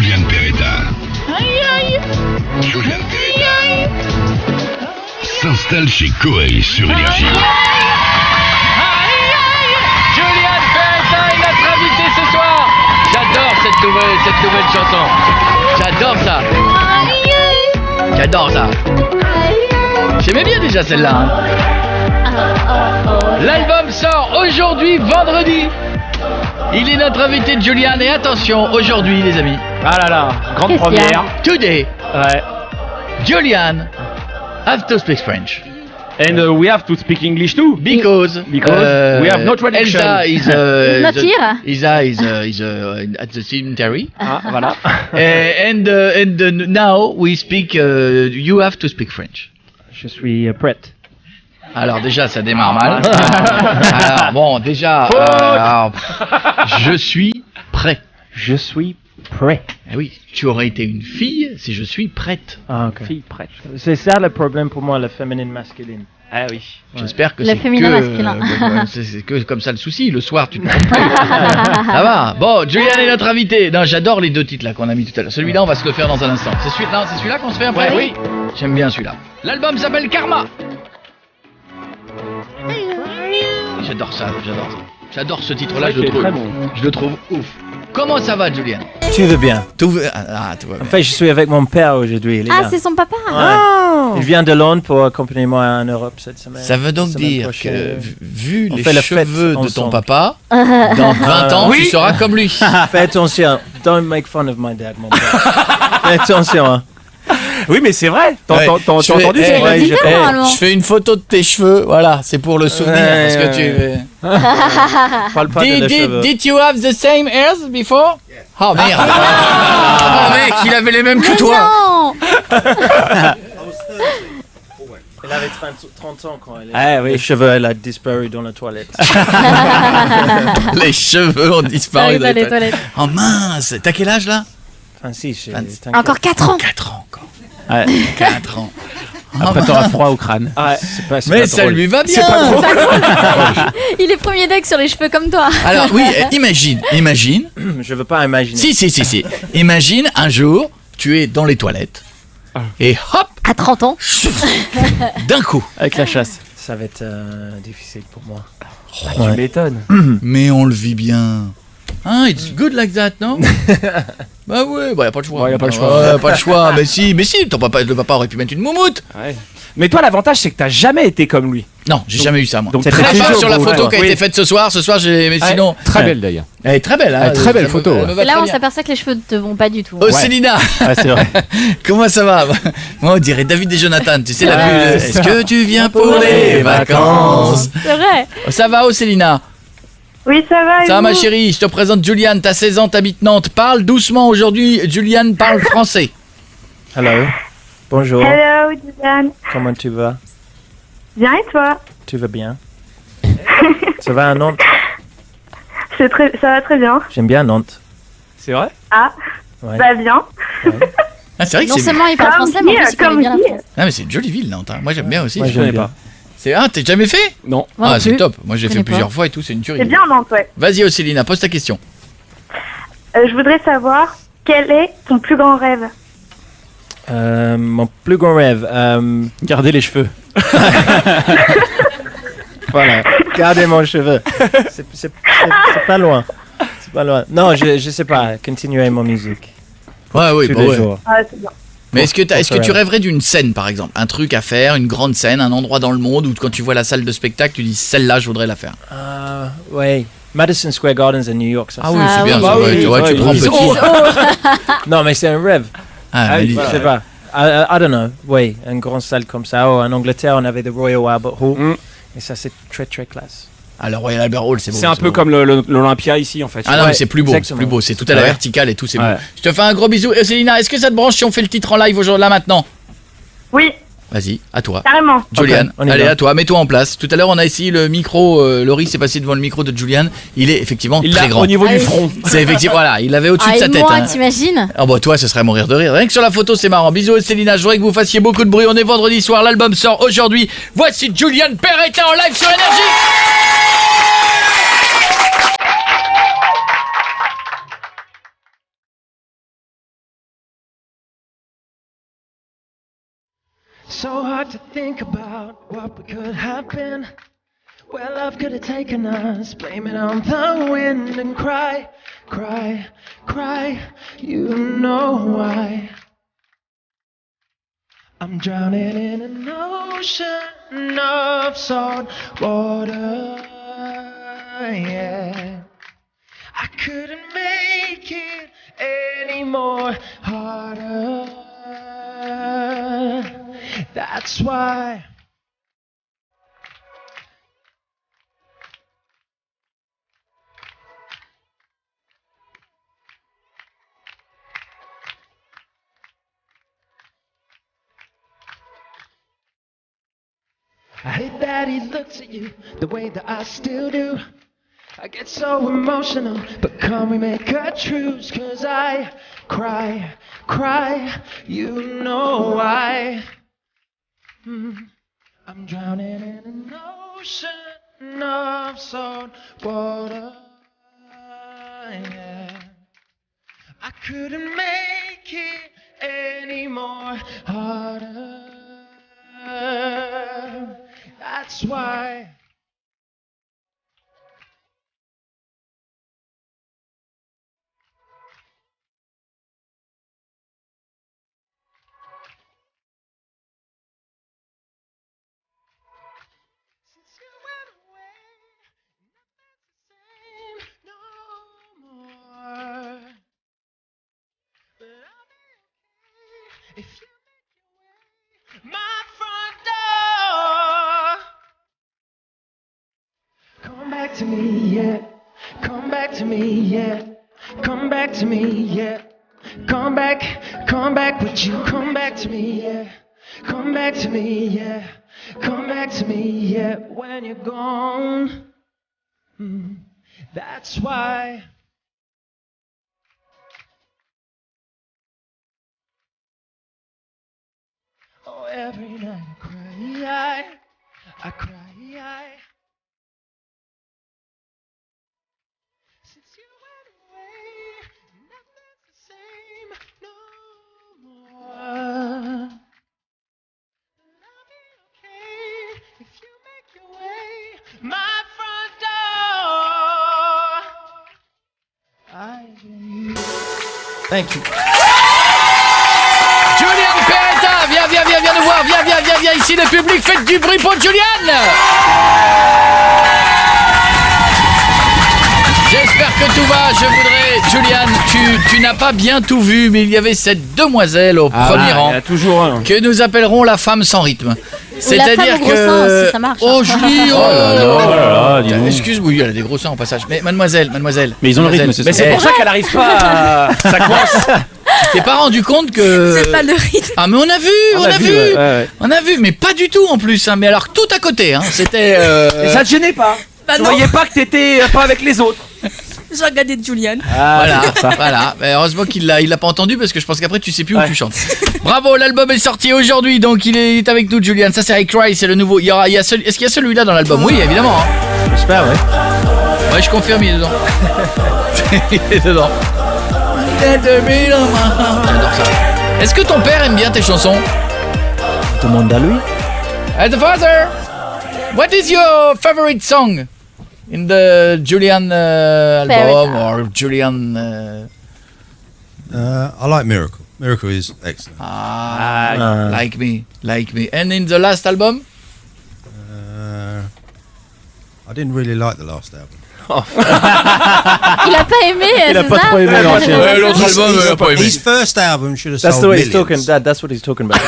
Julian Peretta. Julian Peretta s'installe chez Koei sur Énergie. Julian Peretta est notre invité ce soir. J'adore cette nouvelle chanson. J'adore ça. J'aimais bien déjà celle-là. L'album sort aujourd'hui, vendredi. Il est notre invité de Julian et attention, aujourd'hui les amis. Ah là là, grande Qu'est-ce qu'il y a première. Today, Ouais. Julian have to speak French. And we have to speak English too. Because we have no traduction. Elsa is Not here. Elsa is at the cemetery. Ah, voilà. And now we speak. You have to speak French. Je suis prête. Alors déjà ça démarre mal. Alors bon déjà. Alors, je suis prêt. Je suis prêt. Eh oui, tu aurais été une fille si je suis prête. Ah, ok. Fille prête. C'est ça le problème pour moi, le féminin masculine. Ah oui. J'espère que Le c'est féminin que, masculin. c'est que comme ça le souci. Le soir, tu te trompes plus. Ça va. Bon, Julian est notre invité. Non, j'adore les deux titres là qu'on a mis tout à l'heure. Celui-là, on va se le faire dans un instant. C'est celui-là qu'on se fait après. Ouais, oui. J'aime bien celui-là. L'album s'appelle Karma. J'adore ça. J'adore ce titre-là. Je le trouve. Très bon. Je le trouve ouf. Comment ça va, Julian? Tu veux bien? Tout va En bien. fait, je suis avec mon père aujourd'hui. Il est Ah, là. c'est son papa. Ouais. Il vient de Londres pour accompagner moi en Europe cette semaine. Ça veut donc La semaine dire prochaine. que, vu On les fait la fête cheveux de ton ensemble. papa, dans 20 ans, tu seras comme lui. Fais attention. Don't make fun of my dad, mon père. Fais attention, hein. Oui, mais c'est vrai. T'as Ouais. entendu Je ça? fais- C'est ouais, héréditaire, je- normalement. Je fais une photo de tes cheveux, voilà, c'est pour le souvenir. Ouais, Parce que ouais. Parle pas de les cheveux. did you have the same hairs before? Oh merde! Oh mec, il avait les mêmes que toi! Non. Il avait 30 ans quand elle est. Ah oui. Les cheveux, elle a disparu dans la toilette. Les cheveux ont disparu Arrive dans dans les les toilettes. Oh mince! T'as quel âge là? Enfin, si, j'ai. Encore 4 ans. 4 ans encore. Ouais. 4 ans. Après, t'auras froid au crâne. Ouais, c'est pas, c'est Mais pas ça drôle. lui va bien! Il est premier deck sur les cheveux comme toi. Alors oui, imagine. Je veux pas imaginer. Si. Imagine un jour, tu es dans les toilettes et hop, À 30 ans. d'un coup. Avec la chasse. Ça va être difficile pour moi. Tu m'étonnes. Mais on le vit bien. Hein, it's good like that, non? Bah ouais, bah y a pas le choix. Ouais, y a pas le choix. Ouais, pas le choix. Mais si, le papa aurait pu mettre une moumoute. Ouais. Mais toi, l'avantage, c'est que t'as jamais été comme lui. Non, j'ai jamais eu ça, moi. donc Très très bien toujours sur la beau, photo ouais. qui a été faite ce soir. Ce soir, mais sinon. Très belle d'ailleurs. Elle est très belle, hein. Ah, très belle Ça me- photo, elle ouais. me va C'est là très où on bien. s'aperçoit que les cheveux ne te vont pas du tout. Oh, Célina, Ouais, c'est vrai. comment ça va? Moi, on dirait David et Jonathan. Tu sais, la Ouais, pub. c'est Est-ce que tu viens pour les vacances? C'est vrai. Ça va, oh, Célina? Oui, ça va. et Ça va, ma vous chérie? Je te présente Juliane. T'as 16 ans, t'habites Nantes. Parle doucement aujourd'hui. Juliane parle français. Hello. Bonjour. Hello, Diane. Comment tu vas? Bien et toi? Tu vas bien? Ça va à Nantes? Ça va très bien. J'aime bien Nantes. C'est vrai? Ah, Ouais. bah bien. Ah, c'est vrai que Non c'est. seulement il parle Comme français, mais en dit, plus il connaît comme bien la dit. France. Ah, mais c'est une jolie ville, Nantes. Hein. Moi, j'aime bien aussi. Moi, Je j'aime connais bien. pas. T'as jamais fait? Non. Moi Ah, non c'est plus. top. Moi, j'ai Je fait connais plusieurs pas. fois et tout. C'est une tuerie. C'est bien Nantes, ouais. Vas-y, Océlina, pose ta question. Je voudrais savoir quel est ton plus grand rêve? Mon plus grand rêve. Garder les cheveux. Voilà. Garder mon cheveu. C'est pas loin. C'est pas loin. Non, je sais pas. Continuer mon musique. Ouais, oui, Tous bah les ouais. jours. Ah, c'est bien. Mais est-ce que tu rêve. rêverais d'une scène, par exemple? Un truc à faire, une grande scène, un endroit dans le monde où quand tu vois la salle de spectacle, tu dis celle-là, je voudrais la faire. Ouais. Madison Square Gardens à New York. Ça, Ah oui, Ah c'est bien. oui. ça, Ah ouais, oui, tu vois, ouais, tu prends oui. petit. Non, mais c'est un rêve. Ah, Ah, mais oui, dis- voilà. Je sais pas. I don't know. Oui, une grande salle comme ça. Oh, en Angleterre, on avait the Royal Albert Hall. Mm. Et ça, c'est très, très classe. Ah, le Royal Albert Hall, c'est beau. C'est un peu beau. comme l'Olympia ici, en fait. Ah non, Ouais, mais c'est plus beau, exactement. c'est plus beau. C'est tout à la Ouais. verticale et tout, c'est beau. Ouais. Je te fais un gros bisou. Et Célina, est-ce que ça te branche si on fait le titre en live aujourd'hui, là, maintenant? Oui, Vas-y, à toi. carrément. Julian, on y allez va. à toi, mets-toi en place. Tout à l'heure, on a essayé le micro. Laurie s'est passé devant le micro de Julian. Il est effectivement Il très l'a grand. au niveau Ah du oui. front. C'est effectivement, voilà, il l'avait au-dessus Ah, de sa et tête. moi, hein. t'imagines? Ah bah toi, ce serait mourir de rire. Rien que sur la photo, c'est marrant. Bisous, Célina. Je voudrais que vous fassiez beaucoup de bruit. On est vendredi soir. L'album sort aujourd'hui. Voici Julian Peretta en live sur Énergie. so hard to think about what we could have been. Where love could have taken us, blame it on the wind and cry, cry, cry, you know why. I'm drowning in an ocean of salt water, yeah. I couldn't make it any more harder, that's why. I hate that he looks at you the way that I still do. I get so emotional, but can we make a truce? 'Cause I cry, cry, you know why. I'm drowning in an ocean of salt water, yeah. I couldn't make it any more harder, that's why. Since you went away, nothing's the same no more. But I'll be okay if you make your way my front door. Come back to me, yeah. Come back to me, yeah. Come back to me, yeah. Come back with you. Come back to me, yeah. Come back to me, yeah. Come back to me, yeah. When you're gone, that's why. Oh, every night I cry. Since you went away, nothing's the same no more. But I'll be okay if you make your way my front door. Thank you. Julian Peretta, viens nous voir, viens ici le public, faites du bruit pour Julian. J'espère que tout va, je voudrais, Julian, tu n'as pas bien tout vu, mais il y avait cette demoiselle au premier rang, il y a toujours un. que nous appellerons la femme sans rythme. C'est-à-dire que aussi, ça marche. Oh Julie, oh là là, dis donc. excuse-moi, oui, elle a des gros seins au passage. Mais mademoiselle. Mais ils ont le rythme, c'est ça. Mais c'est pour ça qu'elle arrive pas à... Ça coince. Tu t'es pas rendu compte que... C'est pas le rythme. Ah mais on a vu, ouais. on a vu, mais pas du tout en plus, hein. Mais alors tout à côté, hein. C'était... Et ça te gênait pas? Bah Tu non. voyais pas que t'étais pas avec les autres? J'ai regardé Julian. Voilà. Mais heureusement qu'il l'a pas entendu parce que je pense qu'après tu sais plus où tu chantes. Bravo, l'album est sorti aujourd'hui, donc il est avec nous, Julian. Ça c'est I Cry, c'est le nouveau. Est-ce qu'il y a celui-là dans l'album? Oui, évidemment. Hein. J'espère, ouais. Ouais, je confirme, il est dedans. Il est dedans. J'adore ça. Est-ce que ton père aime bien tes chansons? Demande à lui. Hey, the father, what is your favorite song in the Julian album or Julian? I like Miracle. Miracle is excellent. Like me. And in the last album? I didn't really like the last album. Il a pas aimé, Il a c'est pas ça? trop aimé l'ancien. L'autre album, il a pas aimé. His first album should have That's the sold way he's talking. millions. That's what he's talking about.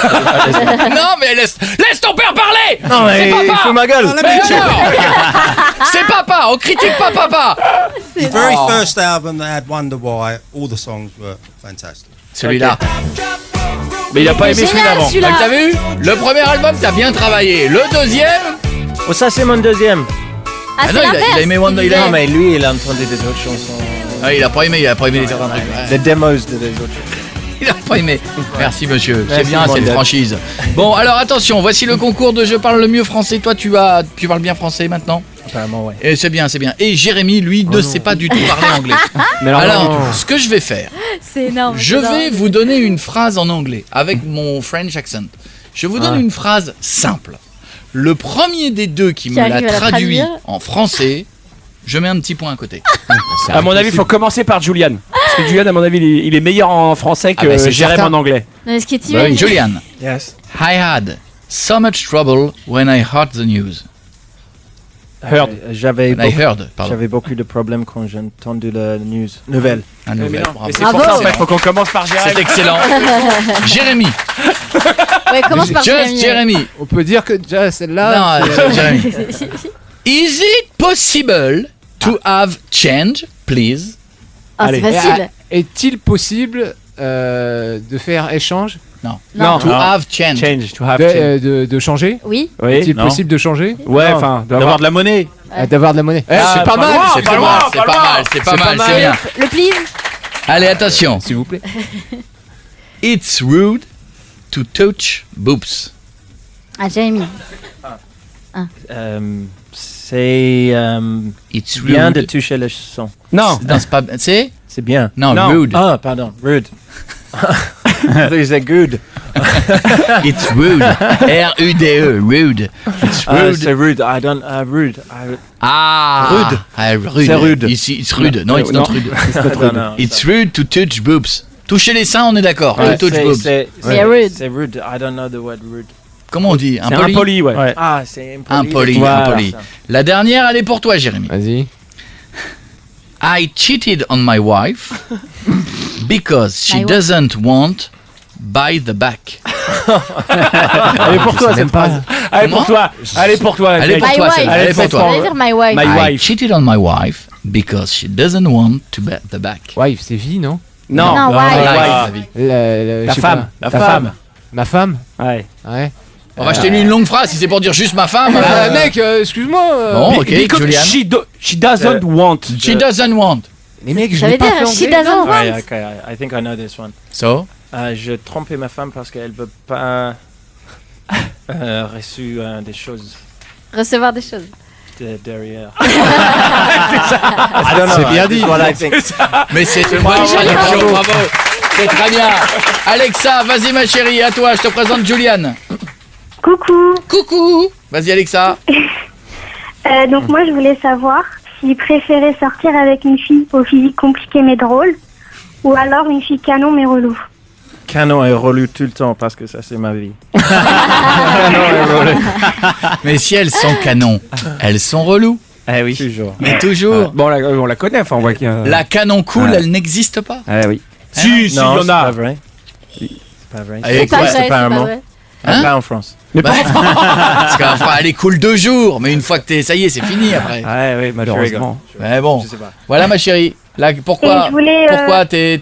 Non, mais laisse ton père parler. Non, mais C'est il papa. fout ma gueule. Mais alors c'est papa, on critique pas papa. His very first album that had Wonder Why, all the songs were fantastic. Celui-là. Mais il a pas aimé celui Génial, d'avant. celui-là. T'as vu? Le premier album, t'as bien travaillé. Le deuxième... Oh, ça, c'est mon deuxième. Ah, c'est non, il a l'inverse. aimé Wonder, il a Non, aimé. mais lui, il a entendu des autres chansons. Ah, il a pas aimé les certains trucs. Ouais. Les demos de des autres chansons. Il a pas aimé. Merci monsieur, c'est Merci, bien, c'est une Mandel. franchise. Bon, alors attention, voici le concours de Je parle le mieux français. Toi, tu parles bien français maintenant? Apparemment, ouais. Et c'est bien. Et Jérémy, lui, ne sait pas du tout parler anglais. Mais Alors, ce que je vais faire, C'est énorme. je vais vous donner une phrase en anglais avec mon French accent. Je vous donne une phrase simple. Le premier des deux qui me arrive l'a à la traduit traduire. en français, je mets un petit point à côté. À mon avis, il faut commencer par Julian. Parce que Julian, à mon avis, il est meilleur en français que c'est Jérém certain. en anglais. Non, est-ce que tu Bah oui, Julian. Yes. I had so much trouble when I heard the news. Heard. J'avais When I heard, pardon. beaucoup de problèmes quand j'ai entendu la nouvelle. Un nouvel, Mais bravo. c'est pour ça, en fait, faut qu'on commence par Jérém. C'est excellent. Jérémy. Ouais, commence par Just Jérémy. On peut dire que déjà celle-là. Non, Jérémy. Is it possible to have change, please? Ah, c'est facile. Est-il possible de faire échange Non. To have change. Change, to have change. de changer Oui. Oui, Est-il non. possible de changer Ouais, enfin, d'avoir de la monnaie. D'avoir de la monnaie. C'est pas mal. C'est pas mal, c'est pas mal, c'est pas mal, c'est bien. Le please. Allez, attention. S'il vous plaît. It's rude to touch boobs. Ah, Jérémy. C'est It's bien de rude. toucher le son. Non. Non, c'est pas. C'est C'est bien. Non, Non. rude. Ah, pardon, rude. C'est good. It's rude. R-U-D-E. Rude. It's rude. C'est rude. I don't rude. Ah. Rude. Ah, rude. C'est rude. Ici, it's rude. Non, it's Non. not rude. Non. It's rude to touch boobs. Toucher les seins, on est d'accord. To touch boobs. C'est rude. C'est rude. I don't know the word rude. Comment on dit? C'est impoli, ouais. Ah, c'est impoli. Impoli, Voilà. impoli. La dernière, elle est pour toi, Jérémy. Vas-y. I cheated on my wife because she My wife. doesn't want by the back. Elle est pour toi, cette phrase. Elle est pour toi. Elle est pour toi. Elle est mec. pour My toi, wife. celle-là. Elle est pour Ça toi. veut dire my wife. My I wife. cheated on my wife because she doesn't want to bet the back. Wife, c'est vie, non Non. Non, wife. La vie. Je Ta sais femme. pas. Ta femme. Ma femme Ouais. Ouais. Enfin, je t'ai lu une longue phrase, si c'est pour dire juste ma femme. Mec, excuse-moi. Bon, ok, Because Julian. she doesn't want. She doesn't want. Mais mec, je Ça l'ai veut pas dire fait en she anglais. doesn't Ouais, want. ok, I think I know this one. So? Je trompais ma femme parce qu'elle veut pas reçu des choses Recevoir des choses. derrière. C'est bien dit. Voilà, I think. Mais c'est une bonne traduction, bravo. C'est très bien. Alexa, vas-y ma chérie, à toi, je te présente Julian. Coucou. Coucou. Vas-y Alexa. Donc moi je voulais savoir s'il préférait sortir avec une fille au physique compliqué mais drôle ou alors une fille canon mais relou. Canon est relu tout le temps parce que ça c'est ma vie. Mais si elles sont canons, elles sont reloues. Eh oui. Toujours. Mais toujours. Bon, on la connaît, enfin, on voit qu'il y a... La canon cool, Ouais. elle n'existe pas. Eh oui. Hein, Si, il y Non, en c'est pas a. vrai. C'est pas vrai. Allez, C'est pas quoi, vrai, c'est pas apparemment. vrai. Hein Pas en France. Bah, parce qu'enfin, elle est cool 2 jours, mais une fois que t'es, ça y est, c'est fini après. Ouais, oui, malheureusement. Mais bon, Je sais pas. voilà ma chérie. Là, Et pourquoi, je voulais... pourquoi t'es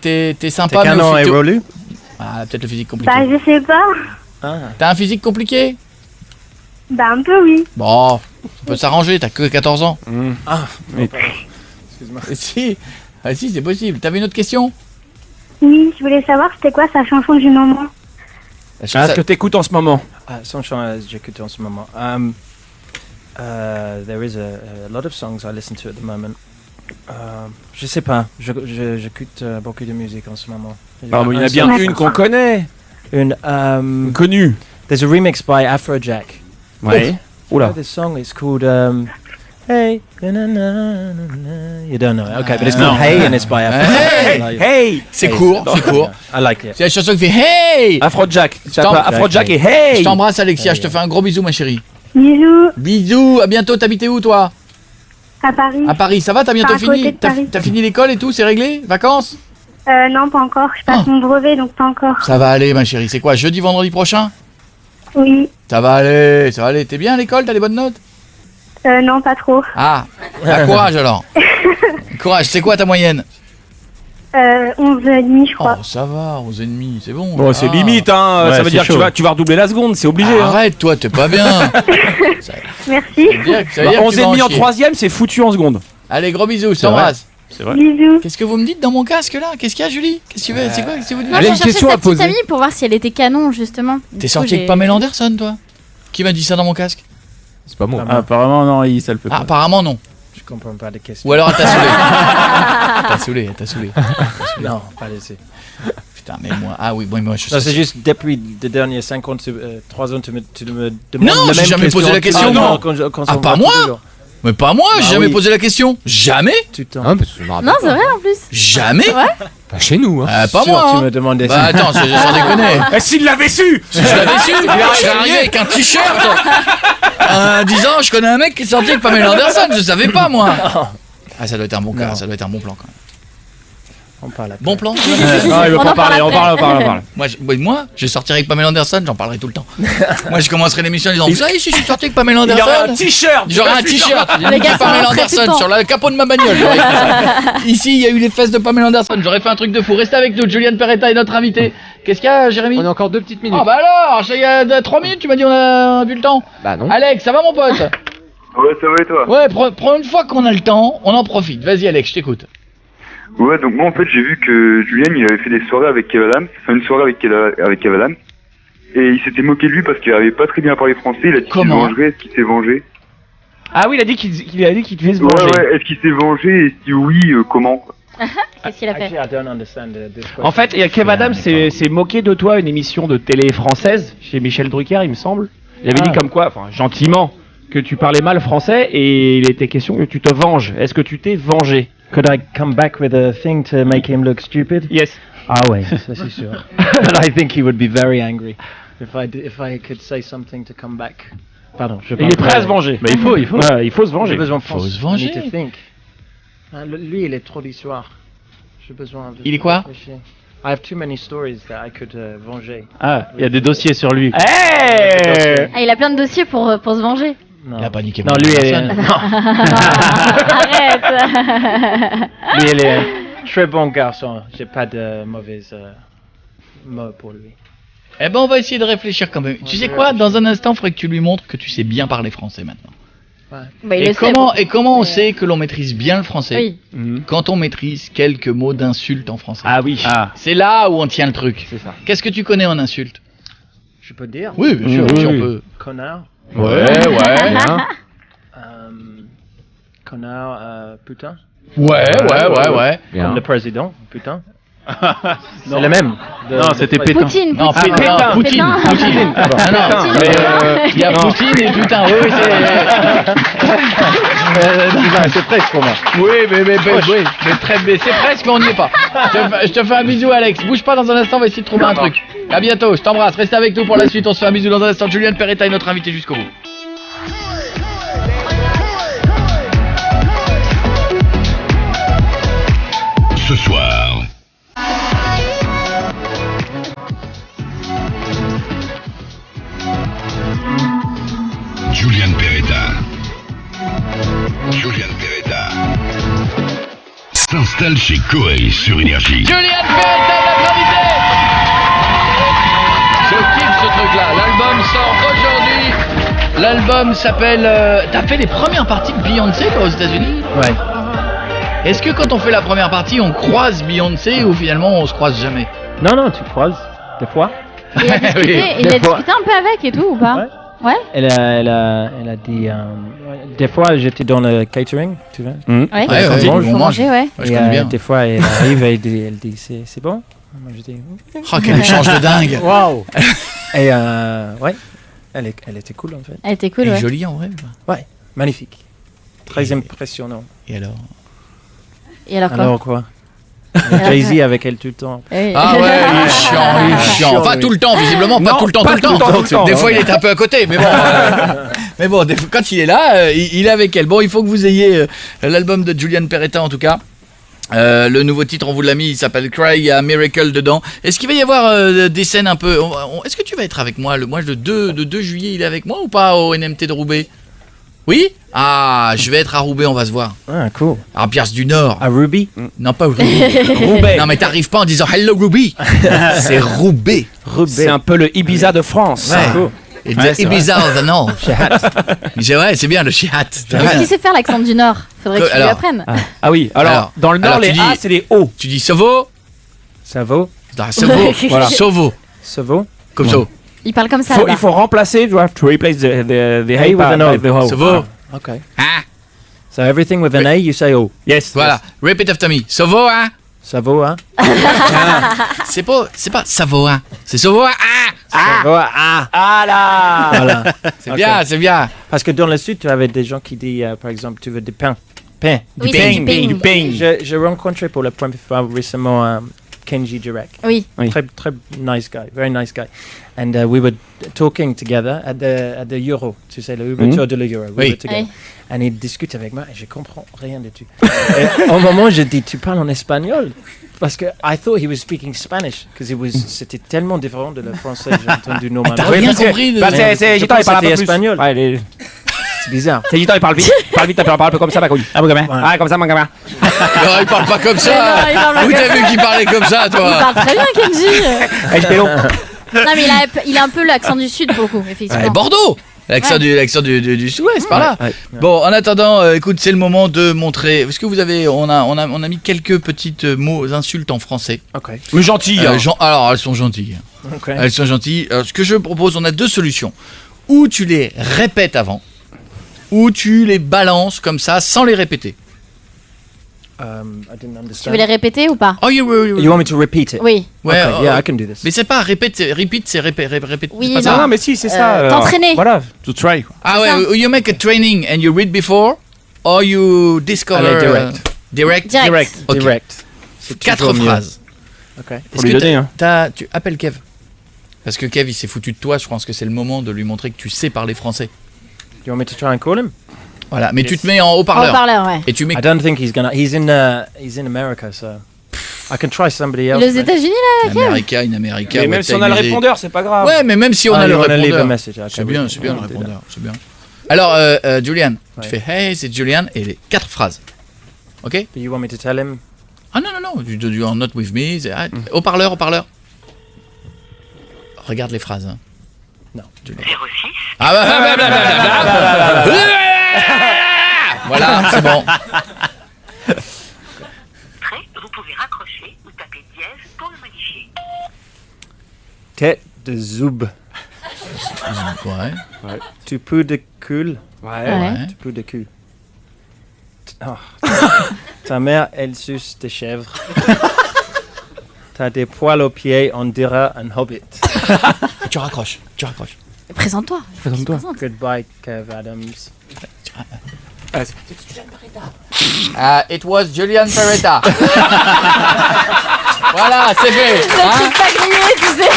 sympa, T'es mais au canon et phyto- relu? Ah, peut-être le physique compliqué. Bah je sais pas. T'as un physique compliqué? Bah un peu oui. Bon, on peut s'arranger, t'as que 14 ans. Excuse-moi. Si, ah, si, c'est possible. T'avais une autre question? Oui, je voulais savoir c'était quoi sa chanson du moment. Ce que t'écoutes en ce moment. Son chant, j'écoute en ce moment. There is a lot of songs I listen to at the moment. Je sais pas, j'écoute beaucoup de musique en ce moment. Il y en a bien D'accord. une qu'on connaît. Une, Connue. there's a remix by Afrojack. Ouais. Oula. This song is called Hey, na, na, na, na. You don't know it. Okay, but it's Non. called Hey and it's by Afrojack. Hey, Hey. C'est court, c'est court. I like it. C'est la chanson qui fait Hey! Afrojack. t'en- Afrojack et Hey. Je t'embrasse Alexia, je te fais un gros bisou ma chérie. Bisous Bisous, à bientôt, t'habitais où toi? à Paris. À Paris, ça va, t'as bientôt À côté fini? de Paris. T'as fini l'école et tout, c'est réglé? Vacances? Non pas encore, je passe mon brevet donc pas encore. Ça va aller ma chérie, c'est quoi, jeudi, vendredi prochain? Oui. Ça va aller, t'es bien à l'école, t'as les bonnes notes? Non pas trop. Ah, courage alors. Courage, c'est quoi ta moyenne? 11h30 je crois. Oh ça va, 11,5, c'est bon. Bon, c'est Ah. limite, hein. Ouais, Ça veut c'est dire que chaud. tu vas redoubler la seconde, c'est obligé. Hein. Arrête toi, t'es pas bien. Merci. Ça veut dire que tu vas 11,5 en chier. troisième, c'est foutu en seconde. Allez, gros bisous, je t'embrasse. Bisous. Qu'est-ce que vous me dites dans mon casque là? Qu'est-ce qu'il y a Julie? Qu'est-ce que tu veux? C'est quoi? Qu'est-ce que vous dites? Moi, Elle a j'ai une cherché question sa à petite poser. amie pour voir si elle était canon, justement. T'es sorti avec Pamela Anderson toi? Qui m'a dit ça dans mon casque? C'est pas moi. Apparemment, non, ça le fait Ah, apparemment non. Je comprends pas les questions. Ou alors elle t'a saoulé. Elle t'a saoulé. Non, pas laissé. Putain, mais moi... Ah oui, moi je Non, sais. c'est juste depuis les derniers 5 ans, 3 ans, tu me demandes Non, la j'ai même jamais posé la question. Ah, Non. quand Ah, on pas va moi. toujours. Mais pas moi, j'ai jamais oui. posé la question. Jamais. Putain. Ah, parce que je me rappelle Non, pas. c'est vrai en plus. Jamais. Pas chez nous, hein. Pas Sûr, moi. tu hein. me demandais Bah ça. attends, sans déconner. S'il l'avait su Si je l'avais su, je serais arrivé avec un t-shirt en disant je connais un mec qui est sorti avec Pamela Anderson, je savais pas moi. Ah ça doit être un bon cas, ça doit être un bon plan quand même. On parle après. Bon plan. Non, il veut On pas en parler, on parle parle. Moi, je sortirai avec Pamela Anderson, j'en parlerai tout le temps. Moi je commencerai l'émission en disant vous savez si je suis sorti avec Pamela Il y aurait un Anderson. t-shirt. J'aurai un t-shirt, il y a Les écrit gars, Pamela ça va très Anderson tout sur le capot de ma bagnole. j'aurais écrit ça. Ici, il y a eu les fesses de Pamela Anderson. J'aurais fait un truc de fou. Restez avec nous. Juliane Peretta est notre invité. Qu'est-ce qu'il y a, Jérémy? On a encore 2 petites minutes. Ah bah alors, il y a 3 minutes, tu m'as dit on a vu le temps. Bah non. Alex, ça va mon pote? Ouais, ça va et toi? Ouais, prends une fois qu'on a le temps, on en profite. Vas-y Alex, je t'écoute. Ouais, donc moi en fait j'ai vu que Julien il avait fait des soirées avec Kev Adams, enfin une soirée avec Kev Adams, et il s'était moqué de lui parce qu'il avait pas très bien parlé français, il a dit qu'il se Comment? vengerait, est-ce qu'il s'est vengé? Ah oui, il a dit qu'il devait se venger. Ouais, est-ce qu'il s'est vengé, et si oui, comment? Qu'est-ce qu'il a fait? Actually, I don't understand this question. En fait, Kev Adams s'est moqué de toi à une émission de télé française chez Michel Drucker, il me semble. Il avait dit comme quoi, enfin gentiment, que tu parlais mal français et il était question que tu te venges. Est-ce que tu t'es vengé? Could I come back with a thing to make him look stupid? Yes. Ah ouais, ça c'est sûr. But I think he would be very angry if I could say something to come back. Pardon, je Il est prêt à se venger. Mais il faut se venger. J'ai besoin de Faut se venger. I need to think. Lui, il est trop d'histoire. J'ai besoin de... Il est quoi? réfléchir. I have too many stories that I could venger. Ah, il y a des dossiers sur lui. Ah, il a plein de dossiers pour se venger. Non. Il a paniqué. Non, lui, personne. Arrête. lui, il est un très bon garçon. J'ai pas de mauvais mots pour lui. Eh ben on va essayer de réfléchir quand même. Tu sais quoi? Dans un instant, il faudrait que tu lui montres que tu sais bien parler français maintenant. Bah, il Et le sait, comment, bon. et comment on sait que l'on maîtrise bien le français? Oui. Quand on maîtrise quelques mots d'insulte en français. Ah oui. C'est là où on tient le truc. C'est ça. Qu'est-ce que tu connais en insulte? Je peux dire? Oui, bien sûr, Oui, si on oui. peut. Connard. Ouais. Connard, putain. Ouais. Comme le président, putain. C'est le même. Non, c'était Pétain. Poutine. Non, Poutine. Pétain. Poutine. Pétain. Poutine. Non, mais il y a Poutine et putain. Oui, C'est presque pour moi. oui, mais c'est presque, mais on n'y est pas. Je te fais un bisou, Alex. Bouge pas dans un instant, on va essayer de trouver un truc. À bientôt, je t'embrasse. Reste avec nous pour la suite. On se fait un bisou dans un instant. Juliane Peretta est notre invité jusqu'au bout. Ce soir, Juliane Peretta s'installe chez Koei sur Énergie. Juliane Peretta est notre invité. Je kiffe ce truc-là. L'album sort aujourd'hui. L'album s'appelle... T'as fait les premières parties de Beyoncé toi, aux États-Unis? Ouais. Est-ce que quand on fait la première partie, on croise Beyoncé ou finalement on se croise jamais? Non, tu croises, des fois. Il a discuté, il a discuté un peu avec et tout ou pas? Ouais. Elle a dit... des fois, j'étais dans le catering, tu vois. Ouais. Ouais, On mange. mangeait, ouais. Ouais, je connais bien. Des fois, elle arrive et elle dit c'est bon? Moi, je dis... Oh, quel échange de dingue. Waouh. Et ouais, elle était cool en fait. Elle était cool, Elle est ouais. jolie en vrai. Ouais, magnifique. Très impressionnant. Et alors? Et alors quoi? Alors quoi? Jay-Z avec elle tout le temps. Oui. Ah ouais, il est chiant. Enfin oui. tout le temps, visiblement, pas Non, tout le temps, pas tout le temps. Des fois il est un peu à côté, mais bon. Mais bon, des fois, quand il est là, il est avec elle. Bon, il faut que vous ayez l'album de Juliane Peretta en tout cas. Le nouveau titre, on vous l'a mis, il s'appelle Cry, il y a Miracle dedans. Est-ce qu'il va y avoir des scènes un peu... Est-ce que tu vas être avec moi le mois de 2 juillet, il est avec moi ou pas au NMT de Roubaix? Oui? Ah, je vais être à Roubaix, on va se voir. Ah, cool. À Pierce du Nord. À Ruby? Non, pas Ruby. Roubaix. Non, mais t'arrives pas en disant Hello Ruby. C'est Roubaix. C'est un peu le Ibiza de France. Ouais. Cool. Et the Ibiza of the North. Ouais, c'est bien le chihat. Est-ce qu'il sait faire l'accent du Nord? Faudrait que tu lui Alors. apprennes. Ah oui, alors dans le Nord, alors, les tu A, dis- c'est les O. Tu dis Sovo. Ça vaut? Sovo. Voilà. Sovo. Ça vaut? Comme ça. Il parle comme ça. Il là. faut remplacer, you have to replace the A with an O. by the O. Sovo. Okay. Ah, So everything with an A, you say O. Yes. voilà. Repeat after me. Sovo, hein? Ça vaut, hein? C'est pas Savoie, c'est Savoie. Ça vaut, là! Voilà. C'est bien, c'est bien. Parce que dans le sud, tu avais des gens qui disent, par exemple, tu veux du pain. Oui, c'est du pain. J'ai rencontré pour la première fois récemment Kenji Direct. Oui. Très nice guy, very nice guy. And we were talking together at the Euro, tu sais, l'ouverture de l'Euro. We were together. And il discute avec moi et je comprends rien de tout. Et au moment, je dis, tu parles en espagnol? Parce que I thought he was speaking Spanish, parce que c'était tellement différent de le français que j'ai entendu normalement. T'as rien compris c'est Gitan, il parle un peu plus. espagnol. Ouais, C'est bizarre. c'est Gitan, il parle vite. Il parle un peu comme ça, ma couille. Ah, mon gamin. Ah, comme ça, mon gamin. Non, il parle pas comme ça. Non, il parle pas Où comme t'as vu qu'il parlait comme ça, Il toi? parle très bien, Kenji. J'étais long. Non, mais il a un peu l'accent du sud, pour le coup, effectivement. Ouais, Bordeaux. L'accent du sud-ouest, par là. Ouais. Bon, en attendant, écoute, c'est le moment de montrer. Est-ce que vous avez, on a mis quelques petites mots insultes en français. Ok. Mais gentil. Alors, elles sont gentilles. Ok. Elles sont gentilles. Alors, ce que je propose, on a deux solutions. Ou tu les répètes avant, ou tu les balances comme ça, sans les répéter. I didn't understand. Tu veux les répéter ou pas? Oh, you want me to repeat it? Oui. Ouais, Okay, yeah, I can do this. mais c'est pas repeat, c'est répéter. Oui, pas ça. Non, mais si, c'est ça. T'entraîner. Voilà, to try. Ah ouais, you make a training and you read before, or you discover. Allez, direct. Direct. Ok. Direct. C'est 4 toujours mieux. phrases. Ok. Est-ce lui que donner, hein. tu appelles Kev. Parce que Kev, il s'est foutu de toi. Je pense que c'est le moment de lui montrer que tu sais parler français. You want me to try and call him? Voilà, mais tu te mets en haut-parleur. Haut-parleur, ouais. Et tu mets. I don't think he's gonna. He's in America, so I can try somebody else. Les États-Unis, là, Kev? In America. Mais même si on a le répondeur, c'est pas grave. Ouais, mais même si on a le you wanna leave a répondeur. message? Okay, C'est bien we le can do répondeur. C'est bien. Alors, Julian, tu Ouais. fais Hey, c'est Julian et les 4 phrases. Ok? that. Do you want me to tell him? Ah non, you are not with me. Haut-parleur. Regarde les phrases. Hein. Non. 06. Ah bah, voilà, c'est bon. Prêt, vous pouvez raccrocher ou taper dièse pour le modifier. Tête de zoub. Ouais. Tu peux de cul. Ouais. Tu peux de cul. Oh. Ta mère, elle suce des chèvres. T'as des poils aux pieds, on dirait un hobbit. Tu raccroches. Présente-toi. Goodbye, Kev Adams. It was Julian Peretta. Voilà, c'est fait. Le truc pas grillé, tu sais.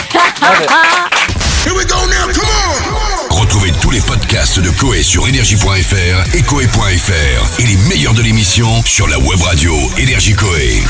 Here we go now, come on! Retrouvez tous les podcasts de Koé sur énergie.fr et koé.fr et les meilleurs de l'émission sur la web radio Énergie Koé.